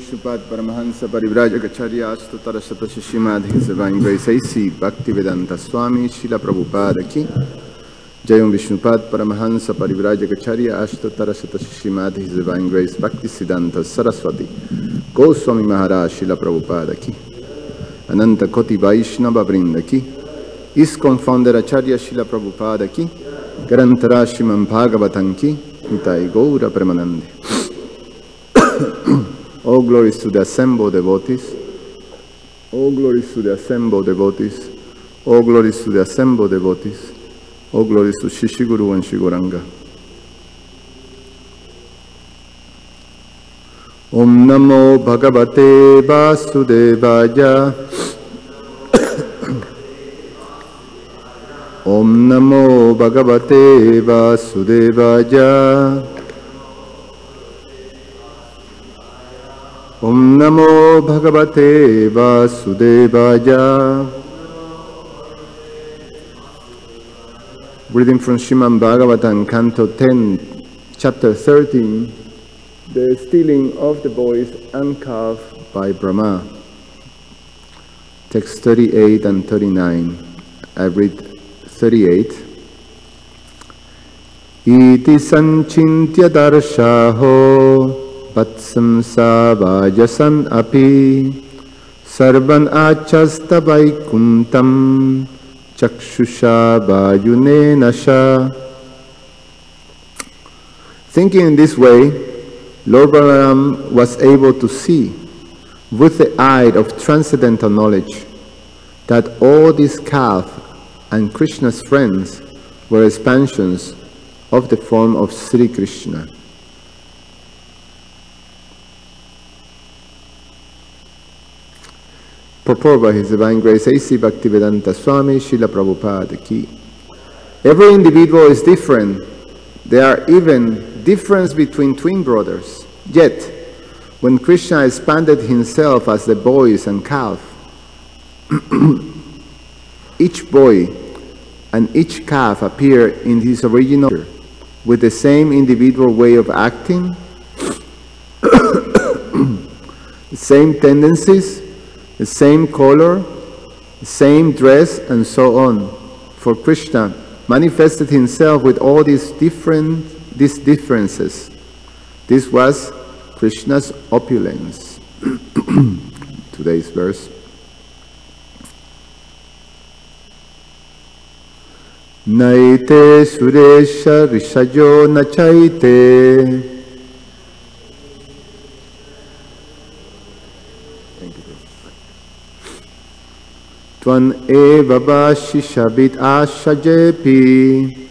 Vishnupad Paramahansa Parivrajacharya Astutarasata Srimad His Divine Grace A.C. Bhaktivedanta Swami Srila Prabhupada Ki Jayam Vishnupad Paramahansa Parivrajacharya Astutarasata Srimad His Divine Grace Bhaktisiddhanta Saraswati Goswami Maharaj Srila Prabhupada Ki Ananta Koti Vaishnava Vrinda Ki ISKCON Founder Acharya Srila Prabhupada Ki Garantara Srimad Bhagavatam Ki Nitai Gaura Premanande. All glories to the assembled devotees. All glories to the assembled devotees. All glories to the assembled devotees. All glories to Shishi Guru and Shiguranga. Om Namo Bhagavate Vasudevaya. Om Namo Bhagavate Vasudevaya. Om Namo Bhagavate Vasudevaya. Reading from Srimad Bhagavatam, Canto 10, Chapter 13, The Stealing of the Boys and Calf by Brahma. Text 38 and 39. I read 38. Iti sanchintya darshaho Vatsamsa vajasan api sarvan achasta vaikuntam chakshusha vayune nasha. Thinking in this way, Lord Balaram was able to see with the eye of transcendental knowledge that all these calf and Krishna's friends were expansions of the form of Sri Krishna. Purport by His Divine Grace A.C. Bhaktivedanta Swami Srila Prabhupada Ki. Every individual is different. There are even differences between twin brothers. Yet, when Krishna expanded himself as the boys and calf, each boy and each calf appear in his original with the same individual way of acting, the same tendencies, the same color, the same dress, and so on. For Krishna manifested himself with all these differences. This was Krishna's opulence. Today's verse. Naite Suresha Rishajo Nachaite. Twan eva vashishabit ashajepi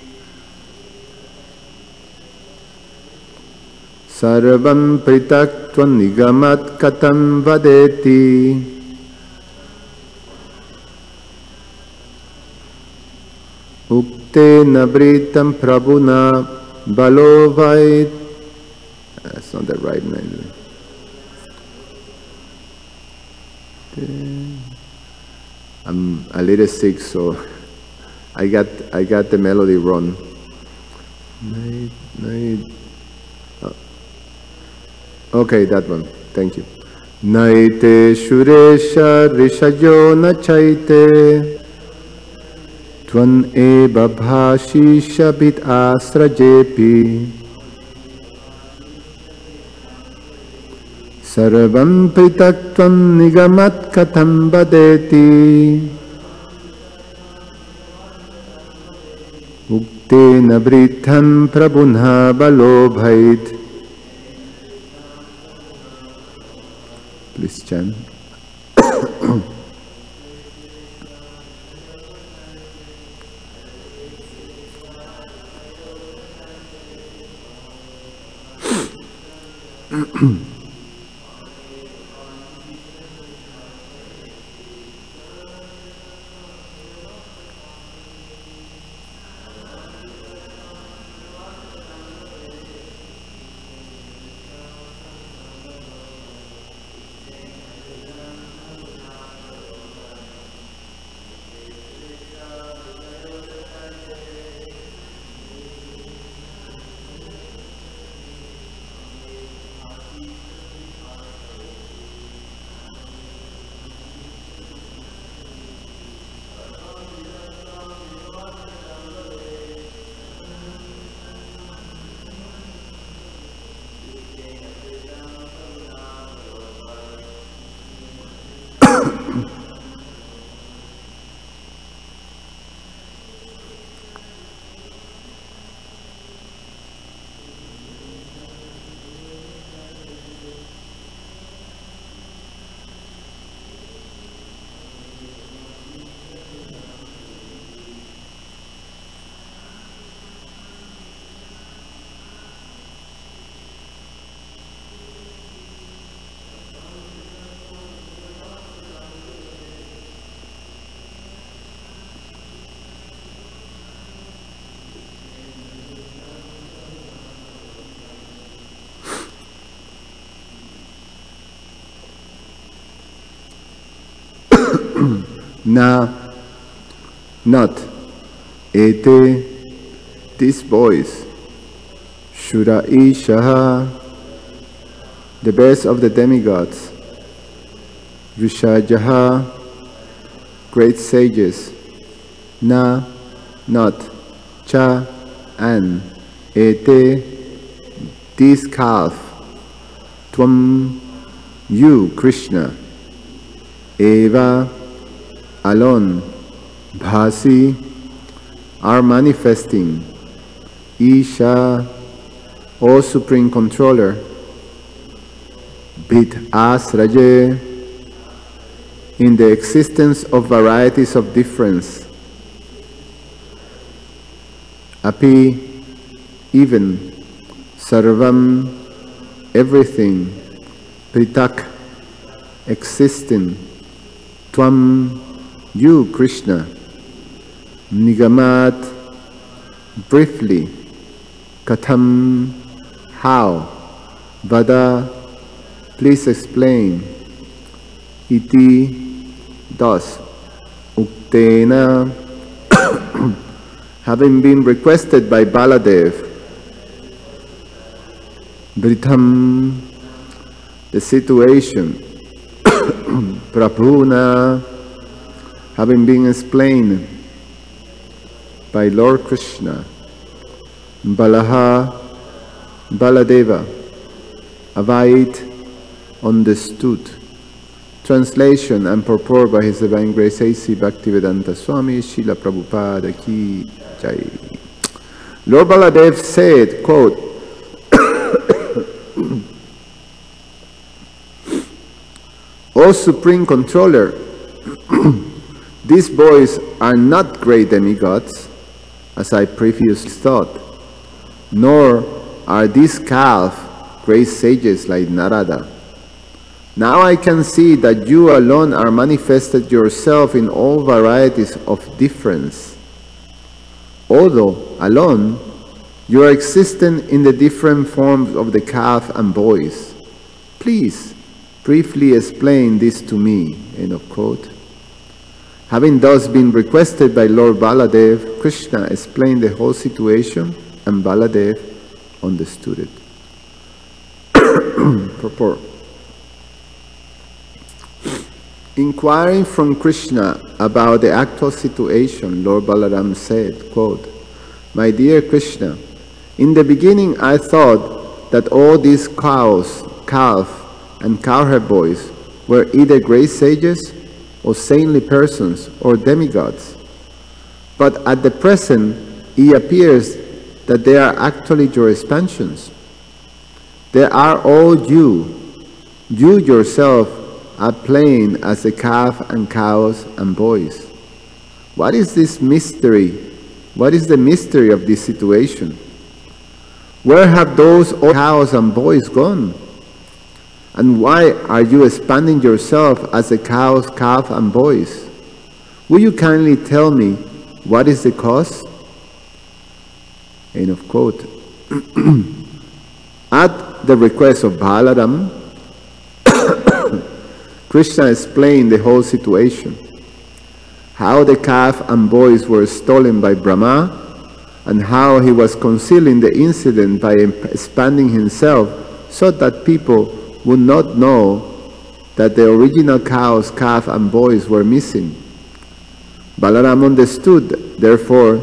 sarvam pritak twan nigamat katam vadeti ukte nabritam prabhuna balovait. That's not the right name. I'm a little sick, so I got the melody wrong. Okay, that one. Thank you. Naite Shuresha Rishajo Nachaite Twan eba bhashi shabit asrajepi Sarvam pritakvam nigamat katam vadeti Uktena britham prabhunha balobhait. Please chant. Na, not, ete, these boys, Shura Ishaha, the best of the demigods, Rishajaha, great sages, Na, not, Cha, and, ete, this calf, Tvam, you, Krishna, Eva, alone, Bhasi, are manifesting, Isha, O Supreme Controller, Bit Asraje, in the existence of varieties of difference, Api, even, Sarvam, everything, Pritak, existing, Tvam, you, Krishna, Nigamat, briefly, Katham, how, Vada, please explain, Iti, thus, Uktena, having been requested by Baladev, Britham, the situation, Prabhuna, having been explained by Lord Krishna, Balaha, Baladeva, Avait, understood. Translation and purport by His Divine Grace A.C. Bhaktivedanta Swami Srila Prabhupada Ki Jai. Lord Baladev said, quote, O Supreme Controller, these boys are not great demigods, as I previously thought, nor are these calf great sages like Narada. Now I can see that you alone are manifested yourself in all varieties of difference. Although alone, you are existent in the different forms of the calf and boys. Please, briefly explain this to me, end of quote. Having thus been requested by Lord Baladev, Krishna explained the whole situation and Baladev understood it. Purport. Inquiring from Krishna about the actual situation, Lord Balaram said, quote, My dear Krishna, in the beginning I thought that all these cows, calf, and cowherd boys were either great sages or saintly persons or demigods. But at the present, it appears that they are actually your expansions. They are all you. You yourself are playing as the calf and cows and boys. What is this mystery? What is the mystery of this situation? Where have those old cows and boys gone? And why are you expanding yourself as the cows, calf, and boys? Will you kindly tell me what is the cause? End of quote. At the request of Balaram, Krishna explained the whole situation, how the calf and boys were stolen by Brahma, and how he was concealing the incident by expanding himself so that people would not know that the original cows, calf, and boys were missing. Balaram understood, therefore,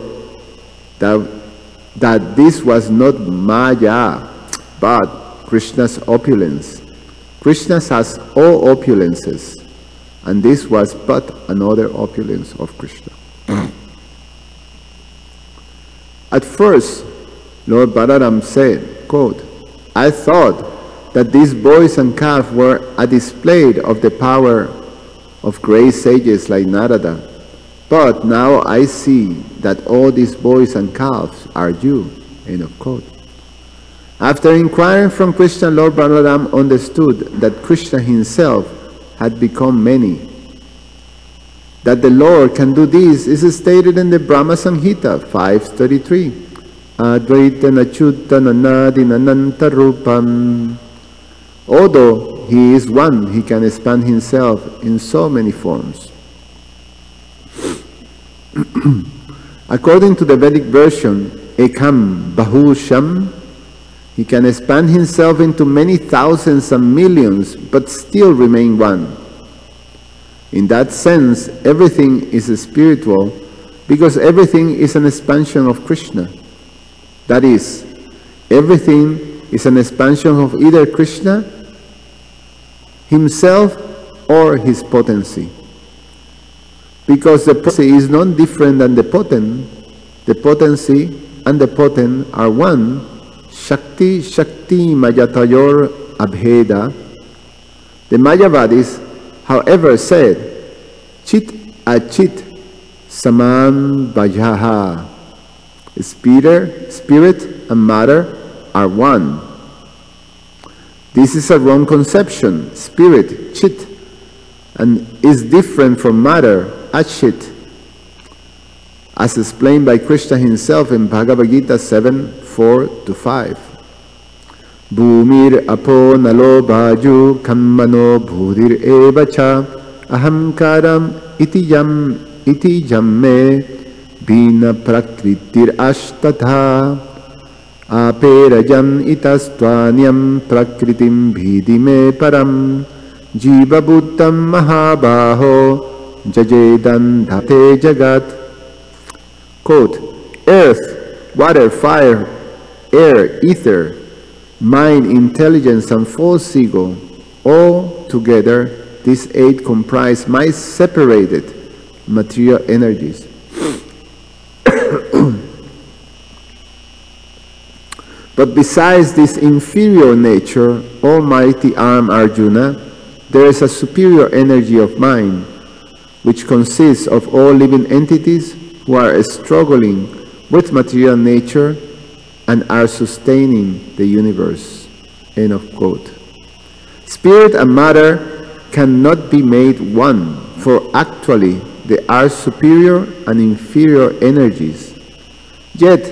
that this was not Maya, but Krishna's opulence. Krishna has all opulences, and this was but another opulence of Krishna. At first, Lord Balaram said, quote, I thought that these boys and calf were a display of the power of great sages like Narada, but now I see that all these boys and calves are you. End of quote. After inquiring from Krishna, Lord Balaram understood that Krishna himself had become many. That the Lord can do this is stated in the Brahma Samhita 5:33. Advaita Nachutta Nanadi Nananta Rupam. Although he is one, he can expand himself in so many forms. According to the Vedic version, Ekam Bahusham, he can expand himself into many thousands and millions, but still remain one. In that sense, everything is spiritual, because everything is an expansion of Krishna. That is, everything is an expansion of either Krishna, himself, or his potency. Because the potency is not different than the potency and the potent are one. Shakti Mayatayor Abheda. The Mayavadis, however, said, Chit Achit Saman Vajaha. Spirit and matter are one. This is a wrong conception. Spirit, Chit, and is different from matter, Achit, as explained by Krishna himself in Bhagavad Gita 7:4-5. Bhumir apo nalo bhaju kammano bhudir evacha ahamkaram iti jamme bina prakritir ashtatha aperajam itastwanyam prakritim bhidime param jiva buddham mahabaho jajedan dhate jagat. Quote, earth, water, fire, air, ether, mind, intelligence, and false ego, all together, these 8 comprise my separated material energies. But besides this inferior nature, almighty arm Arjuna, there is a superior energy of mind, which consists of all living entities who are struggling with material nature and are sustaining the universe. End of quote. Spirit and matter cannot be made one, for actually they are superior and inferior energies. Yet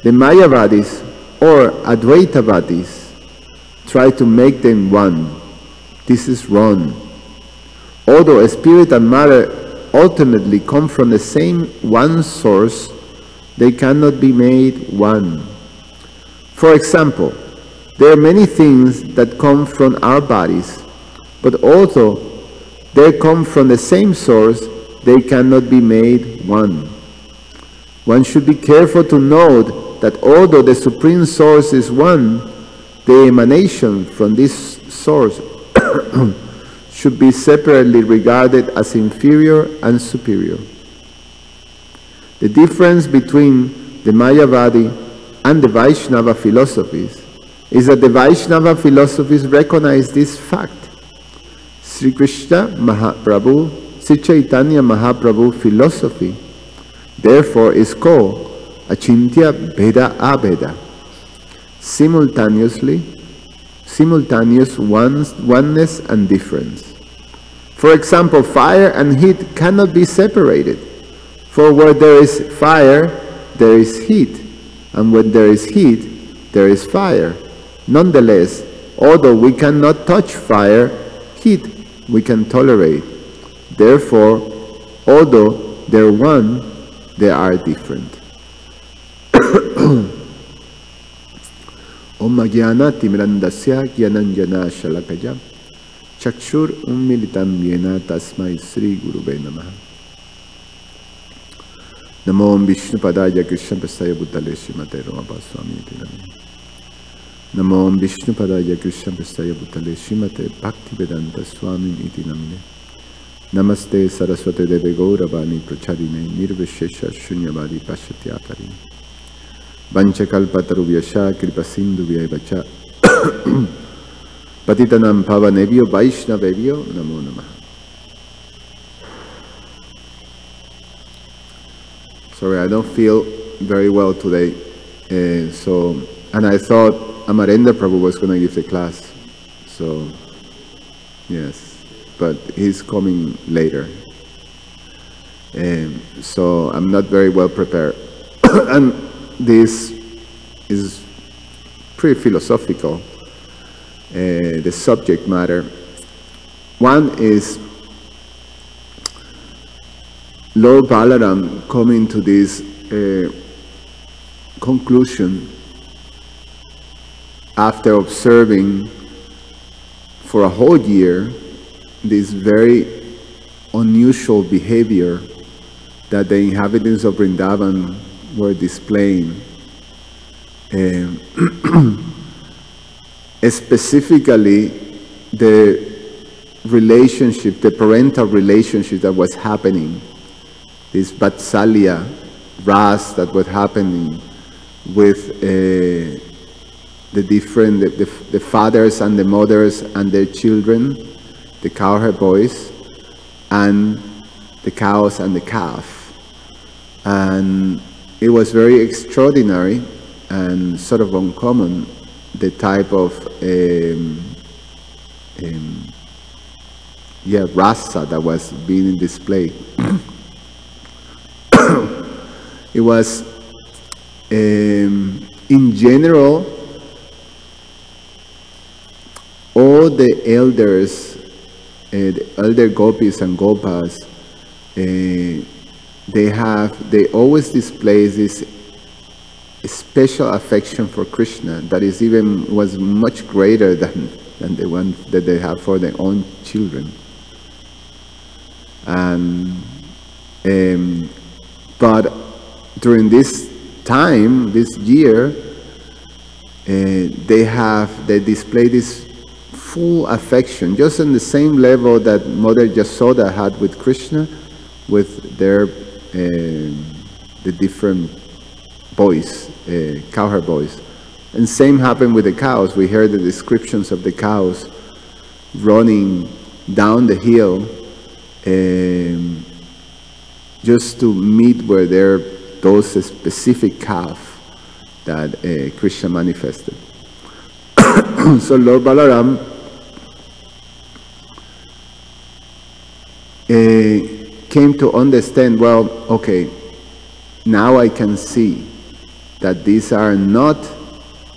the Mayavadis or Advaitavadis try to make them one. This is wrong. Although spirit and matter ultimately come from the same one source, they cannot be made one. For example, there are many things that come from our bodies, but although they come from the same source, they cannot be made one. One should be careful to note that although the Supreme Source is one, the emanation from this source should be separately regarded as inferior and superior. The difference between the Mayavadi and the Vaishnava philosophies is that the Vaishnava philosophies recognize this fact. Sri Krishna Mahaprabhu, Sri Chaitanya Mahaprabhu philosophy, therefore, is called Achintya Bheda Abheda, simultaneous oneness and difference. For example, fire and heat cannot be separated, for where there is fire, there is heat, and when there is heat, there is fire. Nonetheless, although we cannot touch fire, heat we can tolerate. Therefore, although they're one, they are different. Om Jnana Timirandasya Jnananjana Shalakaya Chakshur Ummilitam Yena Tasmai Sri Gurube Namaha. Namo Om Vishnu Padaya Krishna Prasaya Bhutale Srimate Ramapa Swami Iti Namine. Namo Om Vishnu Padaya Krishna Prasaya Bhutale Srimate Bhaktivedanta Swami Iti Namine. Namaste Saraswate Deve Gauravani Pracharine Nirvishesha Shunyavadi Pashatyakari Vanchakalpatarubhyasha Kripasindubhyacha Patitanam Pavanebhyo Vaishnavebhyo Namo Namaha. Sorry, I don't feel very well today. And I thought Amarendra Prabhu was going to give the class. So, yes, but he's coming later. So I'm not very well prepared. And this is pretty philosophical, the subject matter. One is Lord Balaram coming to this conclusion after observing for a whole year this very unusual behavior that the inhabitants of Vrindavan were displaying. Specifically, the relationship, the parental relationship that was happening, this Vatsalya, Ras that was happening with the different, the fathers and the mothers and their children, the cowherd boys, and the cows and the calf. And it was very extraordinary and sort of uncommon, the type of rasa that was being displayed. It was, in general, all the elders, the elder gopis and gopas, they always display this special affection for Krishna that was much greater than the one that they have for their own children. And but during this time, this year, they display this full affection, just on the same level that Mother Yasoda had with Krishna, with their the different boys, cowherd boys. And same happened with the cows. We heard the descriptions of the cows running down the hill just to meet where those specific calf that Krishna manifested. So Lord Balaram came to understand, well, okay, now I can see that these are not,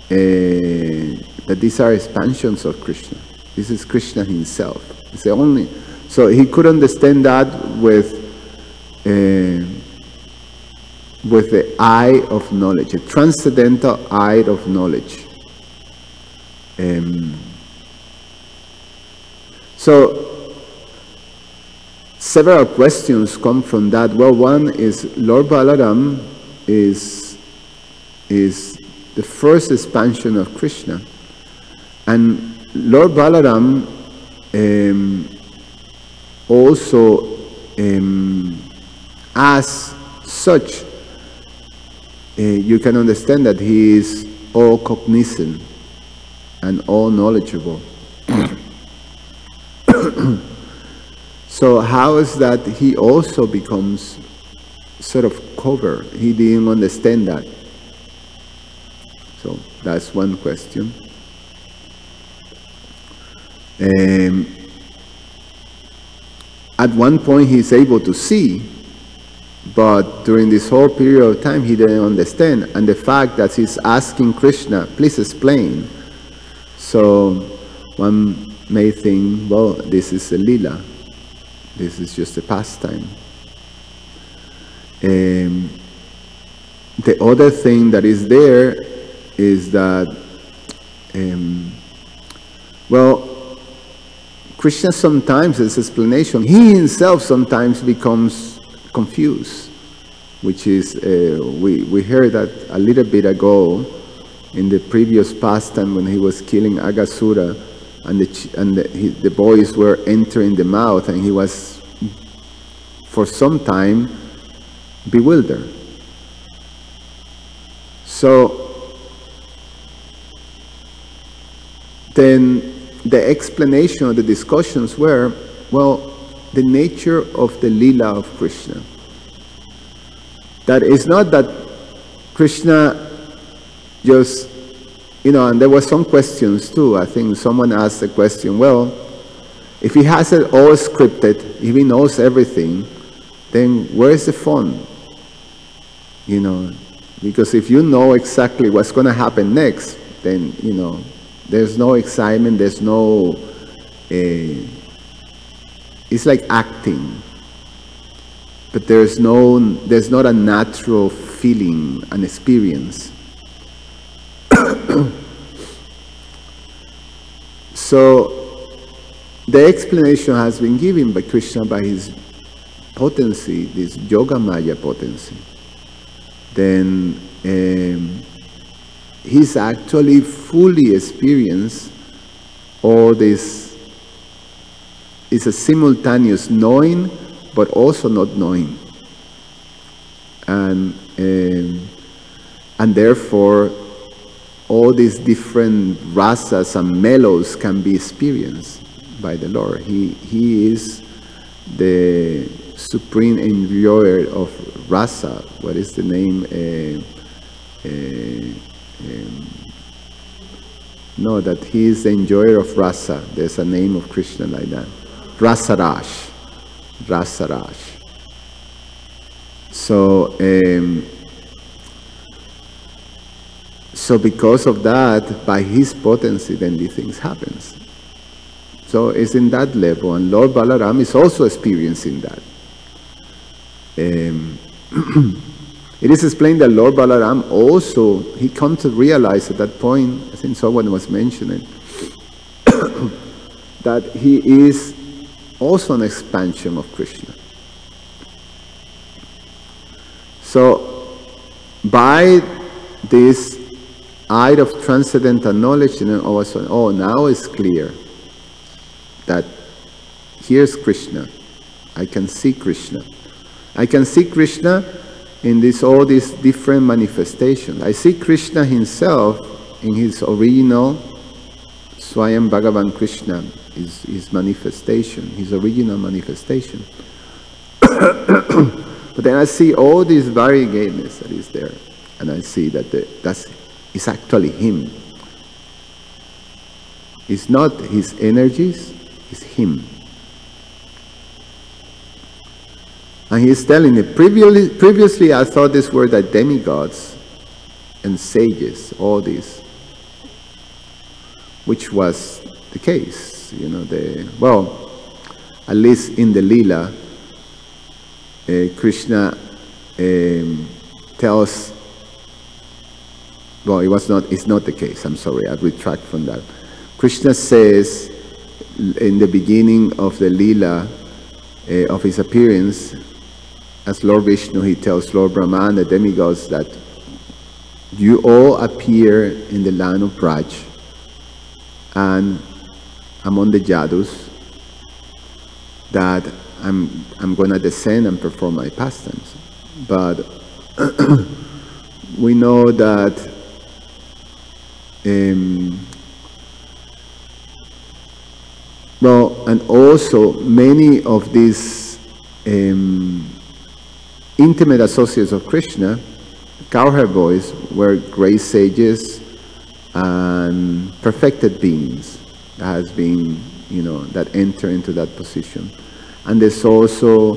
that these are expansions of Krishna. This is Krishna himself. It's the only, so he could understand that with the eye of knowledge, a transcendental eye of knowledge. So several questions come from that. Well, one is Lord Balaram is the first expansion of Krishna, and Lord Balaram also as such, you can understand that he is all cognizant and all knowledgeable. So how is that he also becomes sort of covered? He didn't understand that. So that's one question. At one point he's able to see, but during this whole period of time he didn't understand. And the fact that he's asking Krishna, please explain. So one may think, well, this is a lila. This is just a pastime. The other thing that is there is that, well, Krishna sometimes, as explanation, he himself sometimes becomes confused, which is, we heard that a little bit ago in the previous pastime when he was killing Agasura, and the boys were entering the mouth, and he was for some time bewildered. So then the explanation of the discussions were, well, the nature of the lila of Krishna. That is not that Krishna just, and there were some questions too. I think someone asked the question, well, if he has it all scripted, if he knows everything, then where's the fun? Because if you know exactly what's going to happen next, then, there's no excitement, there's no, it's like acting. but there's not a natural feeling, an experience. So the explanation has been given by Krishna by his potency, this Yoga Maya potency. Then he's actually fully experienced all this. It's a simultaneous knowing, but also not knowing, and therefore all these different rasas and mellows can be experienced by the Lord. He is the supreme enjoyer of rasa. What is the name? No, that he is the enjoyer of rasa. There's a name of Krishna like that. Rasaraj. Rasaraj. So because of that, by his potency, then these things happens. So it's in that level, and Lord Balaram is also experiencing that. It is explained that Lord Balaram also, he comes to realize at that point, I think someone was mentioning, that he is also an expansion of Krishna. So, by this eye of transcendental knowledge, and also, oh, now it's clear that here's Krishna. I can see Krishna. I can see Krishna in all these different manifestations. I see Krishna himself in his original Swayam Bhagavan Krishna, his manifestation, his original manifestation. But then I see all this variegatedness that is there, and I see that it's actually him. It's not his energies, it's him. And he's telling me, previously I thought these were the demigods and sages, all these, which was the case, well, at least in the Leela, Krishna tells, well, it's not the case, I'm sorry, I retract from that. Krishna says in the beginning of the Leela of his appearance, as Lord Vishnu, he tells Lord Brahma and the demigods that you all appear in the land of Braj and among the Yadus, that I'm going to descend and perform my pastimes. But we know that well, and also many of these intimate associates of Krishna, cowherd boys, were great sages and perfected beings that has been, that enter into that position. And there's also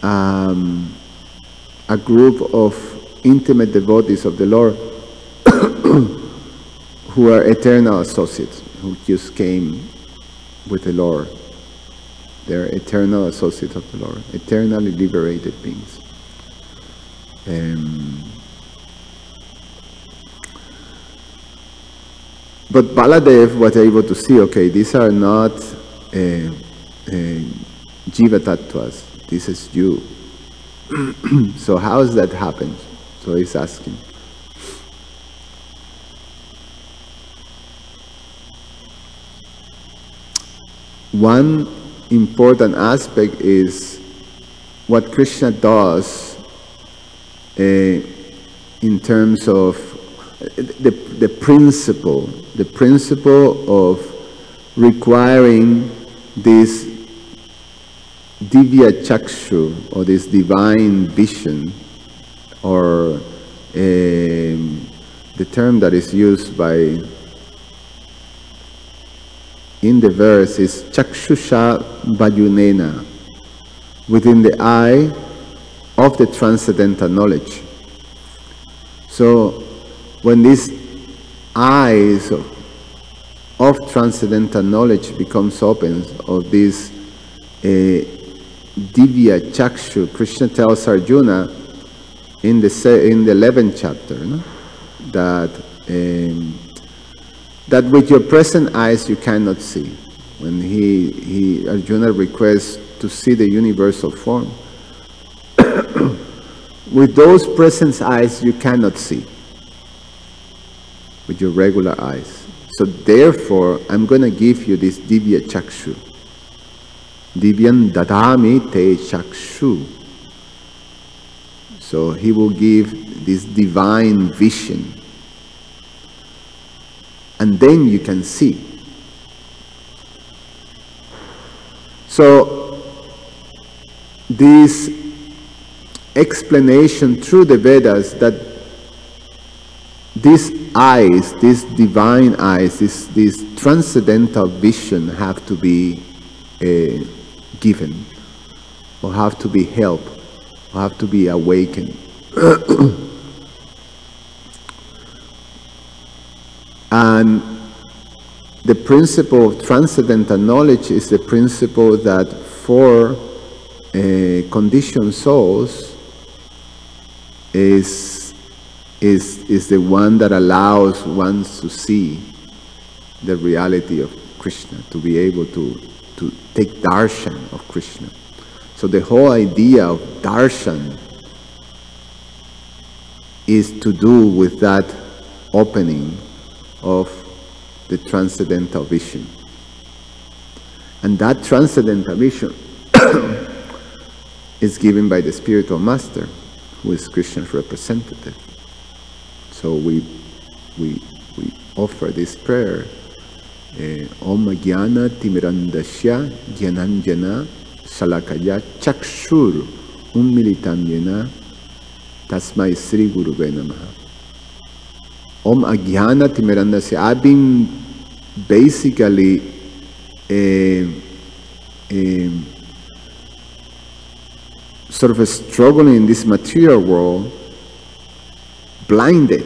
a group of intimate devotees of the Lord who are eternal associates, who just came with the Lord. They're eternal associates of the Lord, eternally liberated beings. But Baladev was able to see, okay, these are not Jiva Tattvas, this is you. So how does that happen? So he's asking. One important aspect is what Krishna does in terms of the principle of requiring this divya chakshu, or this divine vision, or the term that is used in the verse is chakshusha vayunena, within the eye of the transcendental knowledge. So when these eyes of transcendental knowledge becomes open, of this Divya Chakshu, Krishna tells Arjuna in the 11th chapter, no? That with your present eyes you cannot see. When Arjuna requests to see the universal form, with those present eyes you cannot see, with your regular eyes. So therefore, I'm going to give you this Divya Chakshu. Divyan Dadami Te Chakshu. So he will give this divine vision. And then you can see. So this explanation through the Vedas that these eyes, these divine eyes, this transcendental vision have to be given, or have to be helped, or have to be awakened. And the principle of transcendental knowledge is the principle that for conditioned souls is the one that allows one to see the reality of Krishna, to be able to take darshan of Krishna. So the whole idea of darshan is to do with that opening of the transcendental vision. And that transcendental vision is given by the spiritual master, who is Krishna's representative. So we offer this prayer, Om Jnana Timirandasya Jnananjana Shalakaya Chakshur Ummilitam Yena Tasmai Sri Guruve Namaha. Om Ajnana Timirandasya. I've been basically sort of struggling in this material world, blinded.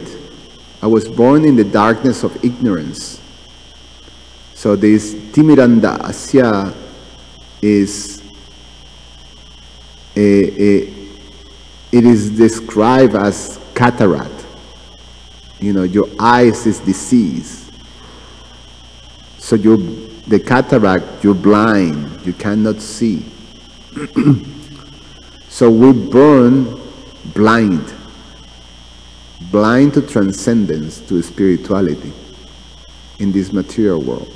I was born in the darkness of ignorance. So this Timiranda Asya is it is described as cataract. You know, your eyes is disease. So the cataract, you're blind, you cannot see. So we burn blind to transcendence, to spirituality in this material world.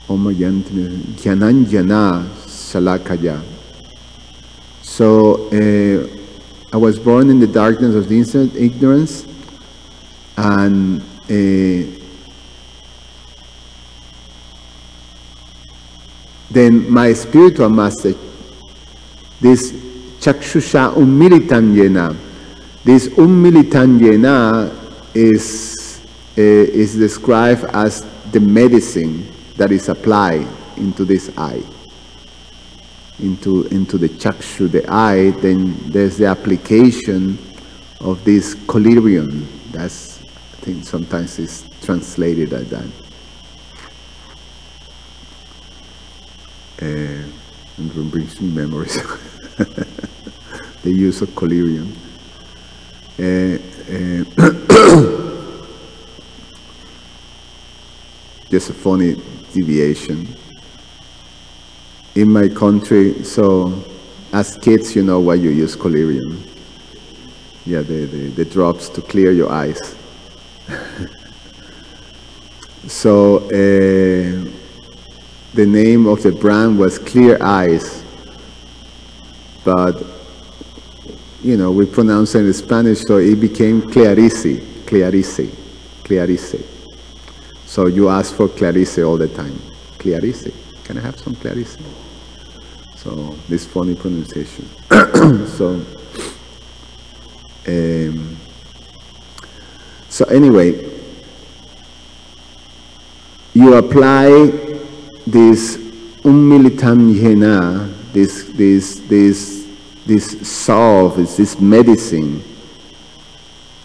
Om Jnananjana Shalakaya. So I was born in the darkness of the ignorance, and then my spiritual master, this Chakshusha Ummilitam Yena, this Ummilitam Yena is described as the medicine that is applied into this eye, into the chakshu, the eye. Then there's the application of this collyrium. That's, I think sometimes it's translated like that. And it brings me memories. The use of collyrium. Just a funny deviation. In my country, so as kids, you know why you use collyrium. Yeah, the drops to clear your eyes. So the name of the brand was Clear Eyes, but you know, we pronounce it in Spanish, so it became Clarice. So you ask for Clarice all the time. Clarice, can I have some Clarice? So this funny pronunciation. So anyway, you apply this Ummilitam Yena, this salve, this medicine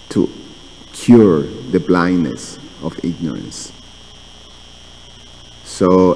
to cure the blindness of ignorance. So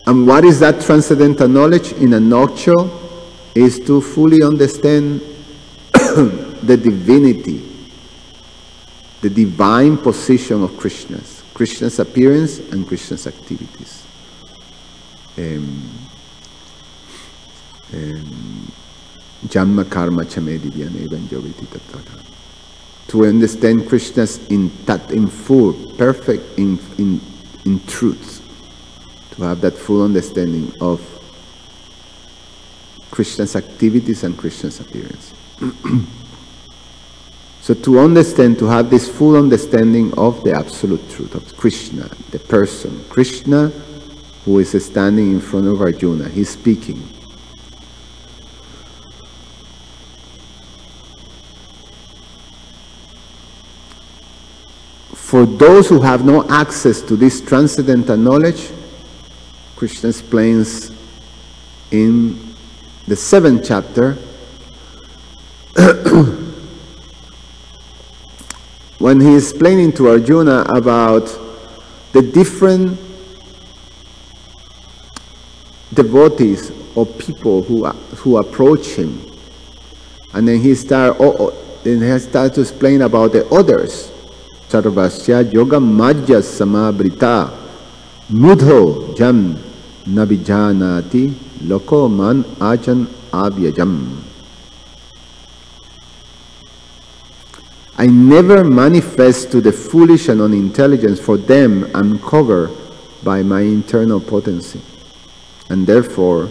And what is that transcendental knowledge? In a nutshell, is to fully understand the divinity, the divine position of Krishna's appearance and Krishna's activities. Janma karma chame divyane vanjoviti tattva. To understand Krishna's in full, perfect, in truth. To have that full understanding of Krishna's activities and Krishna's appearance. So to understand, to have this full understanding of the absolute truth of Krishna, the person, Krishna who is standing in front of Arjuna, he's speaking. For those who have no access to this transcendental knowledge, Krishna explains in the 7th chapter, when he is explaining to Arjuna about the different devotees or people who approach him, and then he starts to explain about the others. Charvasya yoga majya samabrita mudho jam nabijanati loko man ajan avyajam. I never manifest to the foolish and unintelligent, for them I'm covered by my internal potency, and therefore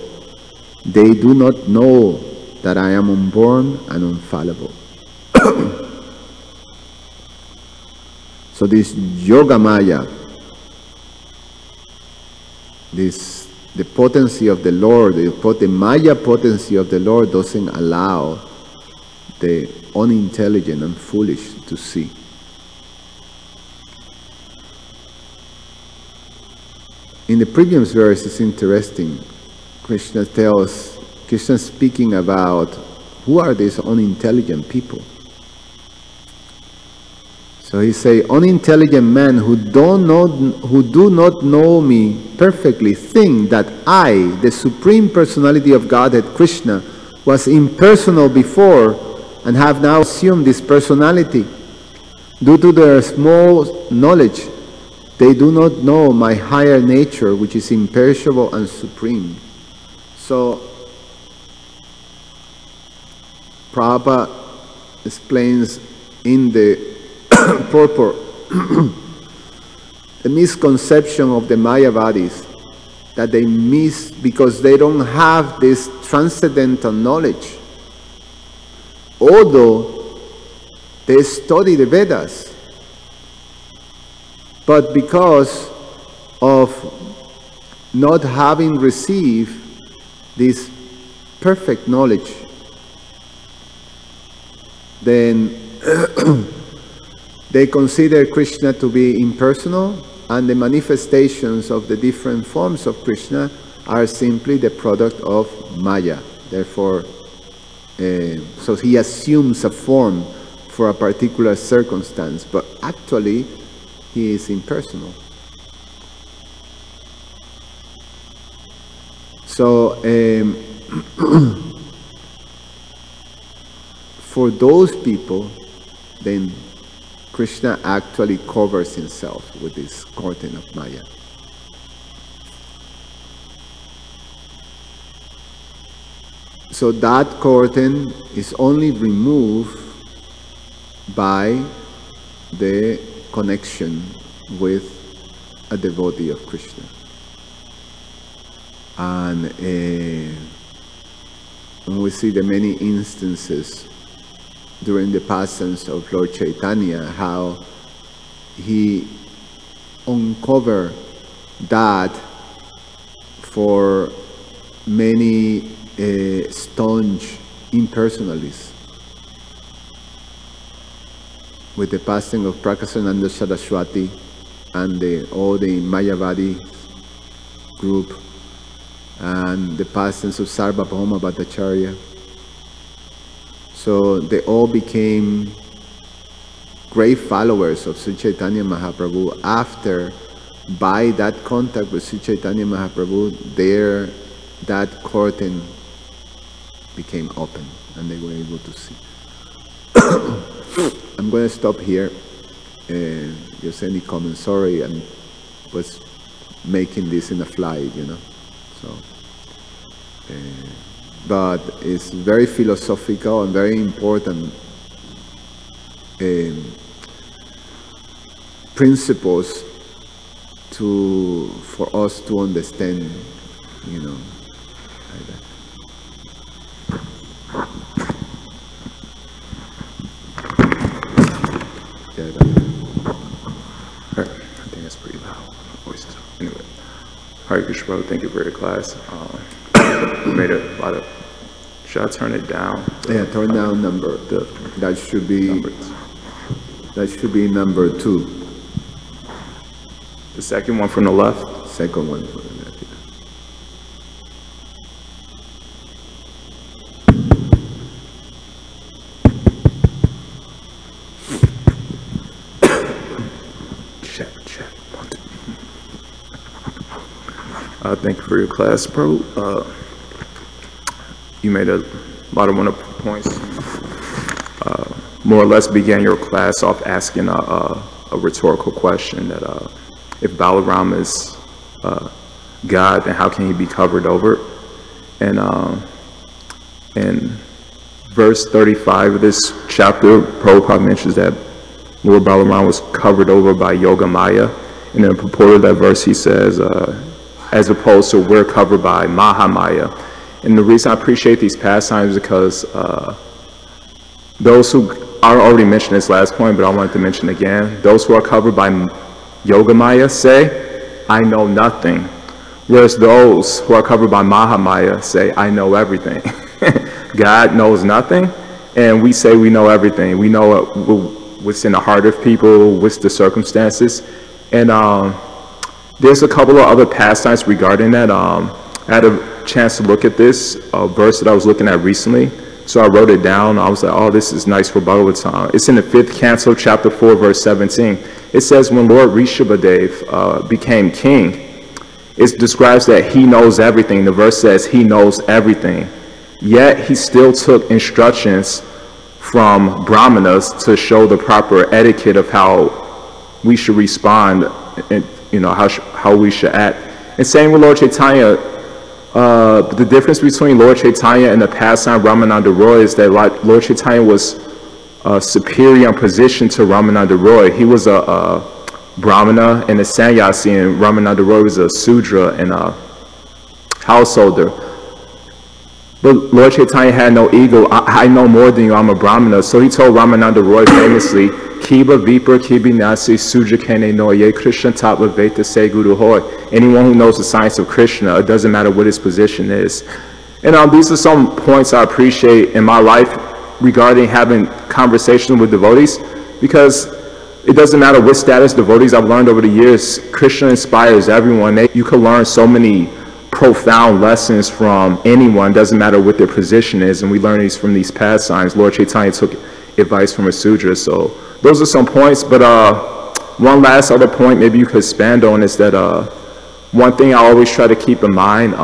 they do not know that I am unborn and infallible. So this yoga maya, the potency of the Lord, the maya potency of the Lord doesn't allow the unintelligent and foolish to see. In the previous verse, it's interesting. Krishna speaking about who are these unintelligent people. So he say, unintelligent men who do not know me perfectly think that I, the Supreme Personality of Godhead, Krishna, was impersonal before and have now assumed this personality. Due to their small knowledge, they do not know my higher nature, which is imperishable and supreme. So, Prabhupada explains in the purport the misconception of the Mayavadis, that they miss because they don't have this transcendental knowledge. Although they study the Vedas, but because of not having received this perfect knowledge, then they consider Krishna to be impersonal, and the manifestations of the different forms of Krishna are simply the product of Maya. Therefore, so he assumes a form for a particular circumstance, but actually he is impersonal. So, for those people, then Krishna actually covers himself with this curtain of Maya. So that curtain is only removed by the connection with a devotee of Krishna. And we see the many instances during the passions of Lord Chaitanya, how he uncovered that for many staunch impersonalists. With the passing of Prakasananda Saraswati and all the Mayavadi group, and the passings of Sarvabhauma Bhattacharya. So they all became great followers of Sri Chaitanya Mahaprabhu after by that contact with Sri Chaitanya Mahaprabhu, that curtain became open and they were able to see. I'm going to stop here. Just any comment, sorry, I was making this in a flight, you know. So, but it's very philosophical and very important principles for us to understand, you know, like that. Yeah, I think that's pretty loud. Voices. Anyway, Hare Krishna, brother. Thank you for your class. You made a lot of. Should I turn it down? Yeah, turn down number. That should be. That should be number 2. The second one from the left. Second one from the left. Check. Thank you for your class, bro. You made a lot of wonderful points. More or less began your class off asking a rhetorical question that if Balaram is God, then how can he be covered over? And in verse 35 of this chapter, Prabhupada mentions that Lord Balaram was covered over by Yoga Maya. And in the purport of that verse, he says, as opposed to we're covered by Mahamaya. And the reason I appreciate these pastimes is because those who, I already mentioned this last point, but I wanted to mention again, those who are covered by Yoga Maya say, I know nothing. Whereas those who are covered by Mahamaya say, I know everything. God knows nothing, and we say we know everything. We know what's in the heart of people, what's the circumstances. And there's a couple of other pastimes regarding that. I had a chance to look at this verse that I was looking at recently. So I wrote it down. I was like, oh, this is nice for Bhagavatam. It's in the 5th canto, chapter 4, verse 17. It says, when Lord Rishabhadev became king, it describes that he knows everything. The verse says he knows everything. Yet he still took instructions from Brahmanas to show the proper etiquette of how we should respond and, you know, how we should act. And same with Lord Chaitanya. The difference between Lord Chaitanya and the pastime Ramananda Roy is that Lord Chaitanya was superior in position to Ramananda Roy. He was a Brahmana and a sannyasi, and Ramananda Roy was a Sudra and a householder. But Lord Chaitanya had no ego. I know more than you, I'm a Brahmana. So he told Ramananda Roy famously, Kiba Vipra Kibi Nasi Suja Kene Noye Krishna Tatva Veta Se Guru Hoy. Anyone who knows the science of Krishna, it doesn't matter what his position is. And these are some points I appreciate in my life regarding having conversations with devotees, because it doesn't matter what status devotees I've learned over the years, Krishna inspires everyone. You can learn so many profound lessons from anyone, doesn't matter what their position is, and we learn these from these pastimes. Lord Chaitanya took advice from a Sudra. So those are some points, but one last other point maybe you could expand on is that one thing I always try to keep in mind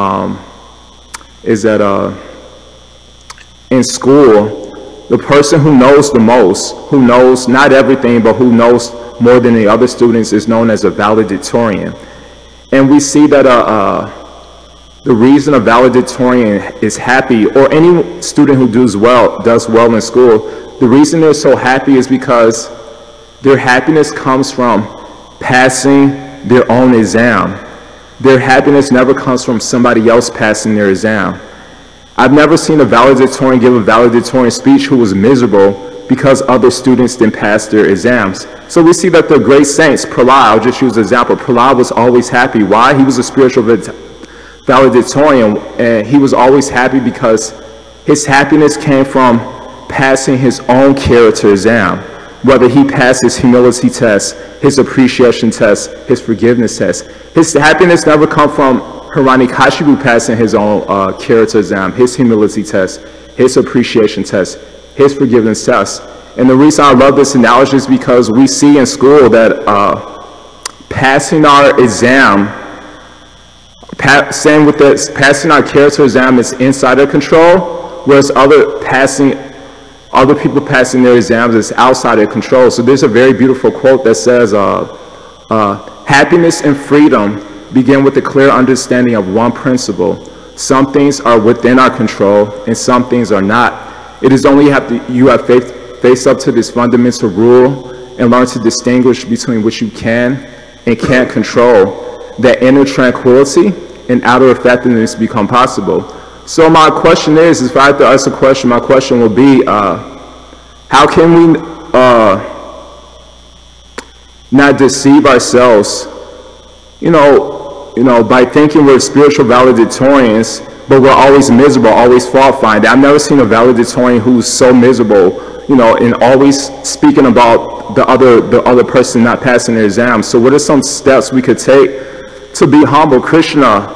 is that in school, the person who knows the most, who knows not everything, but who knows more than the other students, is known as a valedictorian. And we see that the reason a valedictorian is happy, or any student who does well in school, the reason they're so happy is because their happiness comes from passing their own exam. Their happiness never comes from somebody else passing their exam. I've never seen a valedictorian give a valedictorian speech who was miserable because other students didn't pass their exams. So we see that the great saints, Prahlad, I'll just use an example, Prahlad was always happy. Why? He was a spiritual valedictorian, and he was always happy because his happiness came from passing his own character exam. Whether he passed his humility test, his appreciation test, his forgiveness test. His happiness never come from Hiranyakashipu passing his own character exam, his humility test, his appreciation test, his forgiveness test. And the reason I love this analogy is because we see in school that passing our exam, saying with this, passing our character exam is inside our control, whereas other people passing their exams is outside their control. So there's a very beautiful quote that says, happiness and freedom begin with a clear understanding of one principle. Some things are within our control and some things are not. It is only you have face up to this fundamental rule and learn to distinguish between what you can and can't control, that inner tranquility and outer effectiveness become possible. So my question is, if I have to ask a question, my question will be, how can we not deceive ourselves, by thinking we're spiritual valedictorians, but we're always miserable, always fault finding. I've never seen a valedictorian who's so miserable, and always speaking about the other person not passing their exam. So what are some steps we could take to be humble? Krishna,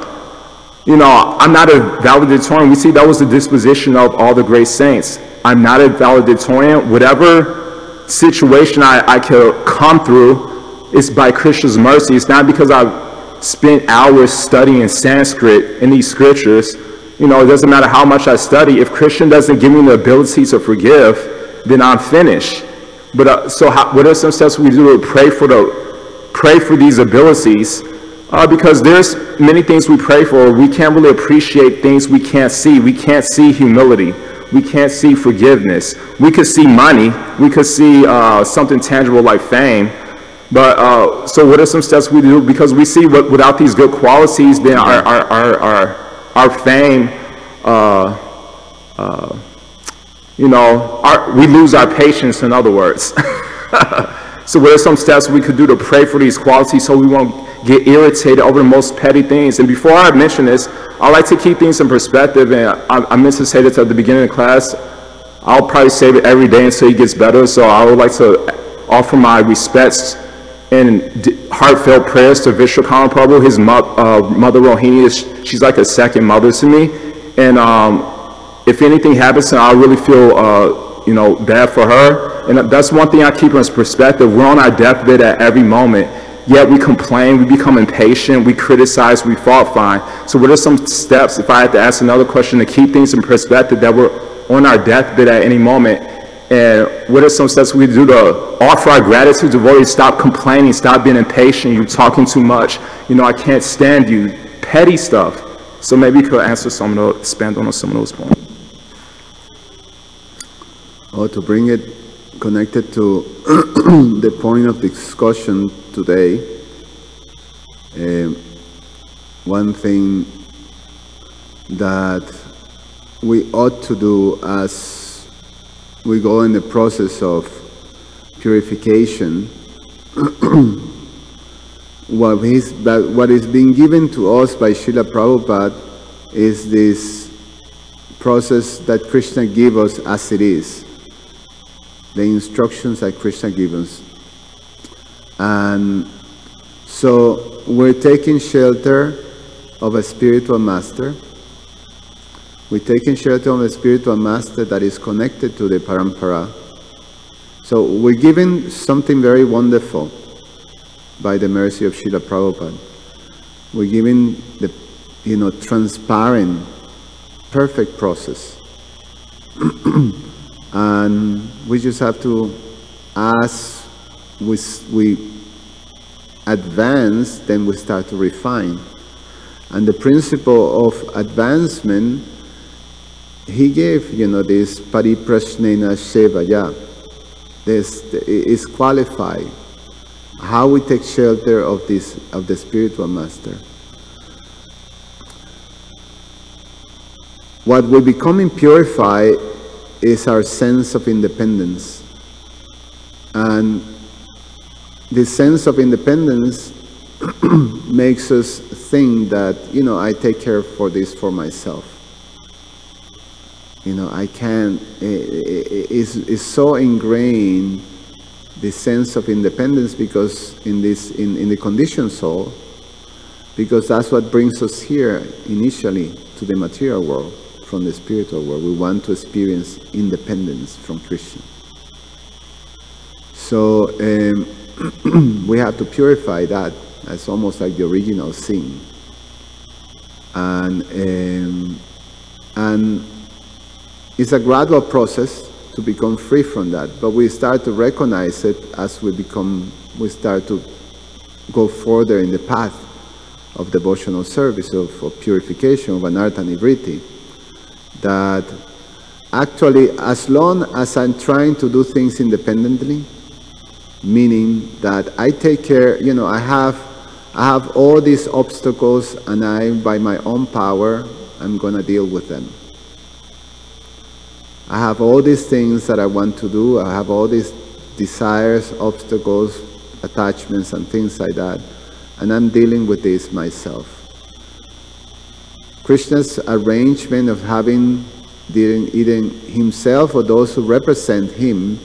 I'm not a valedictorian. We see that was the disposition of all the great saints. I'm not a valedictorian. Whatever situation I could come through is by Krishna's mercy. It's not because I've spent hours studying in these scriptures. It doesn't matter how much I study. If Krishna doesn't give me the ability to forgive, then I'm finished. But what are some steps we do to pray for these abilities? Because there's many things we pray for. We can't really appreciate things we can't see. We can't see humility. We can't see forgiveness. We could see money. We could see something tangible like fame. But so what are some steps we do? Because we see without these good qualities, then our fame, we lose our patience, in other words. So what are some steps we could do to pray for these qualities so we won't get irritated over the most petty things? And before I mention this, I like to keep things in perspective, and I meant to say this at the beginning of the class. I'll probably say it every day until he gets better, so I would like to offer my respects and heartfelt prayers to Vishwakarma Prabhu. His mother Rohini, she's like a second mother to me, and if anything happens to her, I really feel bad for her. And that's one thing I keep in perspective. We're on our deathbed at every moment, yet we complain, we become impatient, we criticize, we fault find. So what are some steps, if I had to ask another question, to keep things in perspective, that we're on our deathbed at any moment? And what are some steps we do to offer our gratitude to devotees? Stop complaining, stop being impatient, you're talking too much, I can't stand you, petty stuff. So maybe you could expand on some of those points. Or to bring it connected to the point of discussion today, one thing that we ought to do as we go in the process of purification, what is being given to us by Srila Prabhupada is this process that Krishna gives us as it is. The instructions that Krishna gives us. And so we're taking shelter of a spiritual master. We're taking shelter of a spiritual master that is connected to the parampara. So we're given something very wonderful by the mercy of Srila Prabhupada. We're given the transparent, perfect process. And we just have to, as we advance, then we start to refine. And the principle of advancement, he gave, this pariprasnena sevaya. This is qualified. How we take shelter of the spiritual master. What will become purified is our sense of independence. And this sense of independence makes us think that, I take care for this for myself. I can't, it's so ingrained, this sense of independence, because in the conditioned soul, because that's what brings us here initially to the material world. From the spiritual world, we want to experience independence from Krishna. So we have to purify that It's almost like the original sin. And it's a gradual process to become free from that, but we start to recognize it as we start to go further in the path of devotional service, of purification, of anartha nivritti, that actually, as long as I'm trying to do things independently, meaning that I take care, I have all these obstacles, and by my own power, I'm going to deal with them. I have all these things that I want to do. I have all these desires, obstacles, attachments, and things like that. And I'm dealing with this myself. Krishna's arrangement of having either himself or those who represent him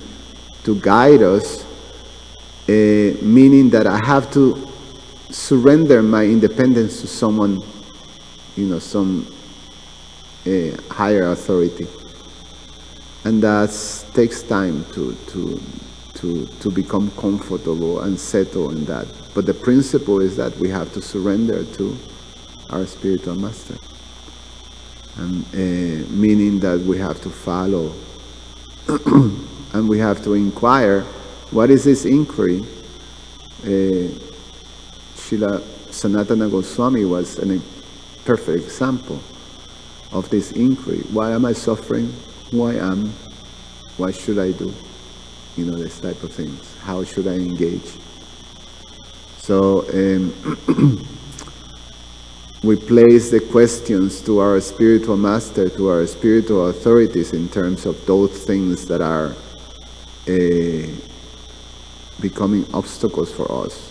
to guide us, meaning that I have to surrender my independence to someone, some higher authority. And that takes time to become comfortable and settle in that. But the principle is that we have to surrender to our spiritual master. And, meaning that we have to follow and we have to inquire, what is this inquiry? Srila Sanatana Goswami was a perfect example of this inquiry. Why am I suffering? Who I am? What should I do? This type of things. How should I engage? So we place the questions to our spiritual master, to our spiritual authorities, in terms of those things that are becoming obstacles for us.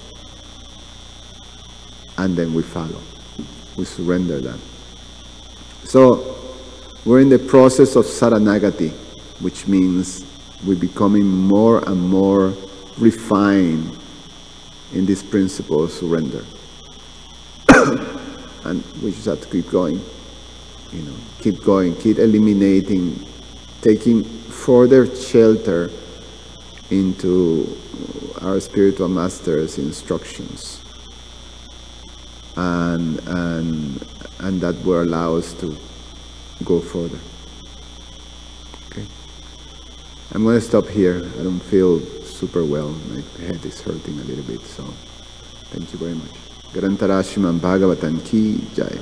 And then we follow. We surrender that. So we're in the process of saranagati, which means we're becoming more and more refined in this principle of surrender. And we just have to keep going, keep going, keep eliminating, taking further shelter into our spiritual master's instructions. And that will allow us to go further. Okay. I'm going to stop here. I don't feel super well. My head is hurting a little bit, so thank you very much. Grantara Srimad Bhagavatam ki jai.